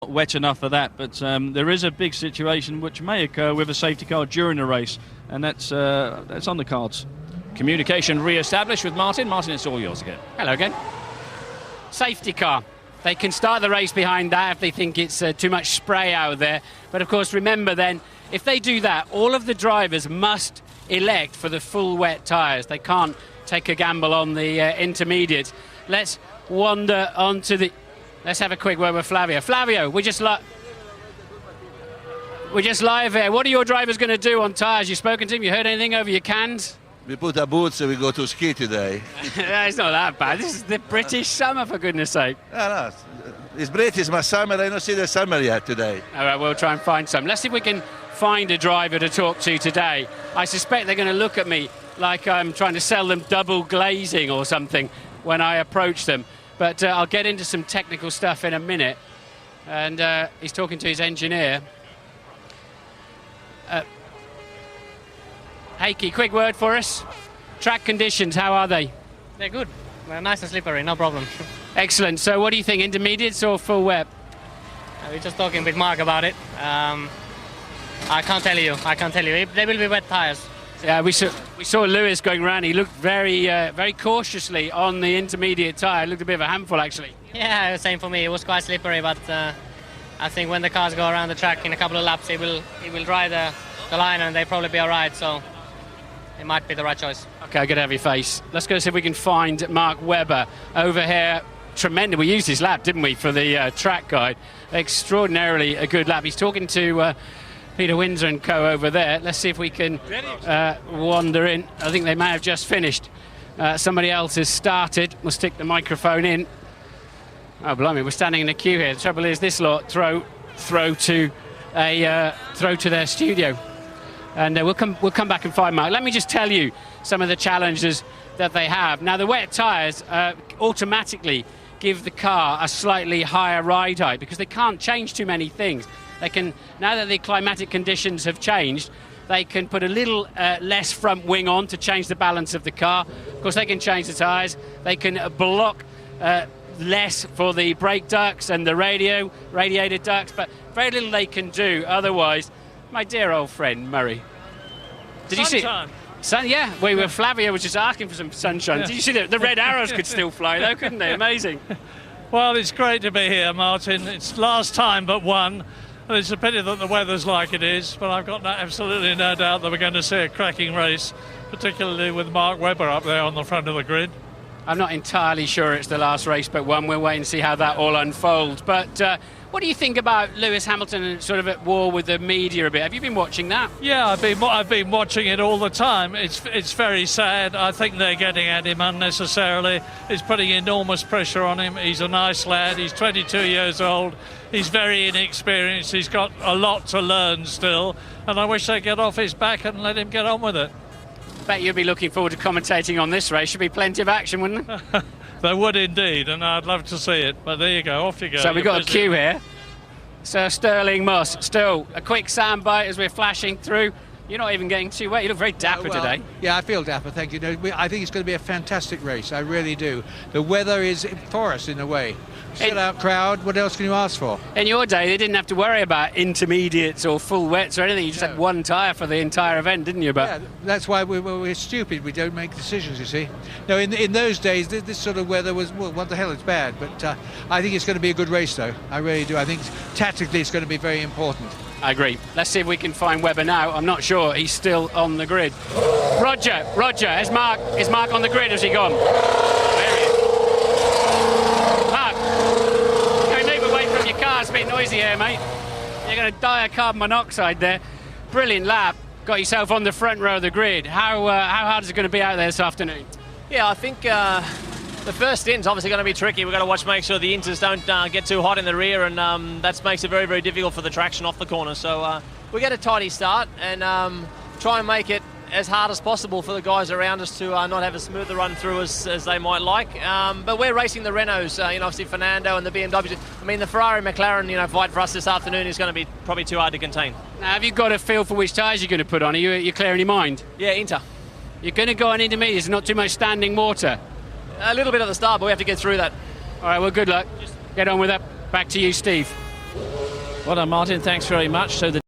Wet enough for that, but there is a big situation which may occur with a safety car during the race, and that's on the cards. Communication re-established with Martin. Martin, it's all yours again. Hello again. Safety car. They can start the race behind that if they think it's too much spray out there. But of course, remember then, if they do that, all of the drivers must elect for the full wet tyres. They can't take a gamble on the intermediates. Let's wander onto the... Let's have a quick word with Flavio. Flavio, we're just live here. What are your drivers going to do on tyres? You've spoken to them? You heard anything over your cans? We put our boots and we go to ski today. It's not that bad. This is the British summer, for goodness sake. No, it's British, my summer. I don't see the summer yet today. All right, we'll try and find some. Let's see if we can find a driver to talk to today. I suspect they're going to look at me like I'm trying to sell them double glazing or something when I approach them. But I'll get into some technical stuff in a minute. And he's talking to his engineer. Heikki, quick word for us. Track conditions, how are they? They're good. They're nice and slippery, no problem. Excellent. So what do you think, intermediates or full wet? We're just talking with Mark about it. I can't tell you. They will be wet tyres. Yeah, we saw Lewis going around. He looked very cautiously on the intermediate tyre. It looked a bit of a handful, actually. Yeah, same for me. It was quite slippery, but I think when the cars go around the track in a couple of laps, it will dry the line and they'll probably be all right. So it might be the right choice. Okay, I'll get out of your face. Let's go see if we can find Mark Webber over here. Tremendous. We used his lap, didn't we, for the track guide. Extraordinarily a good lap. He's talking to Peter Windsor and co over there. Let's see if we can wander in. I think they may have just finished. Somebody else has started. We'll stick the microphone in. Oh, blimey, we're standing in a queue here. The trouble is this lot throw to their studio. And we'll come back and find Mark. Let me just tell you some of the challenges that they have. Now, the wet tyres automatically give the car a slightly higher ride height because they can't change too many things. They can, now that the climatic conditions have changed, they can put a little less front wing on to change the balance of the car. Of course, they can change the tyres. They can block less for the brake ducts and the radiator ducts, but very little they can do otherwise. My dear old friend Murray, did you see? Yeah, Flavio was just asking for some sunshine. Yeah. Did you see the red arrows could still fly though, couldn't they? Amazing. Well, it's great to be here, Martin. It's last time but one. And it's a pity that the weather's like it is, but I've got absolutely no doubt that we're going to see a cracking race, particularly with Mark Webber up there on the front of the grid. I'm not entirely sure it's the last race but one. We'll wait and see how that all unfolds. But what do you think about Lewis Hamilton and sort of at war with the media a bit? Have you been watching that? Yeah, I've been watching it all the time. It's very sad. I think they're getting at him unnecessarily. It's putting enormous pressure on him. He's a nice lad. He's 22 years old. He's very inexperienced. He's got a lot to learn still. And I wish they'd get off his back and let him get on with it. Bet you'll be looking forward to commentating on this race. Should be plenty of action, wouldn't there? There would indeed, and I'd love to see it. But there you go, off you go. So we've got a queue here. Sir Sterling Moss, still a quick soundbite as we're flashing through. You're not even getting too wet. You look very dapper today. Yeah, I feel dapper, thank you. I think it's going to be a fantastic race. I really do. The weather is for us in a way. Sit-out crowd, what else can you ask for? In your day, they didn't have to worry about intermediates or full wets or anything. You just had one tyre for the entire event, didn't you? But yeah, that's why we're stupid. We don't make decisions, you see. No, in those days, this sort of weather was, well, what the hell, it's bad. But I think it's going to be a good race, though. I really do. I think tactically it's going to be very important. I agree. Let's see if we can find Webber now. I'm not sure. He's still on the grid. Roger, is Mark on the grid? Has he gone? There he is. Mark, go move away from your car. It's a bit noisy here, mate. You're going to die of carbon monoxide there. Brilliant lap. Got yourself on the front row of the grid. How hard is it going to be out there this afternoon? Yeah, I think the first stint's obviously going to be tricky. We've got to make sure the inters don't get too hot in the rear, and that makes it very, very difficult for the traction off the corner. So we get a tidy start and try and make it as hard as possible for the guys around us to not have as smooth a run through as they might like. But we're racing the Renaults, obviously Fernando and the BMWs. I mean, the Ferrari McLaren, fight for us this afternoon is going to be probably too hard to contain. Now, have you got a feel for which tyres you're going to put on? Are you clear in your mind? Yeah, Inter. You're going to go on intermediates, not too much standing water? A little bit at the start, but we have to get through that. All right, well, good luck. Get on with that. Back to you, Steve. Well done, Martin. Thanks very much. So the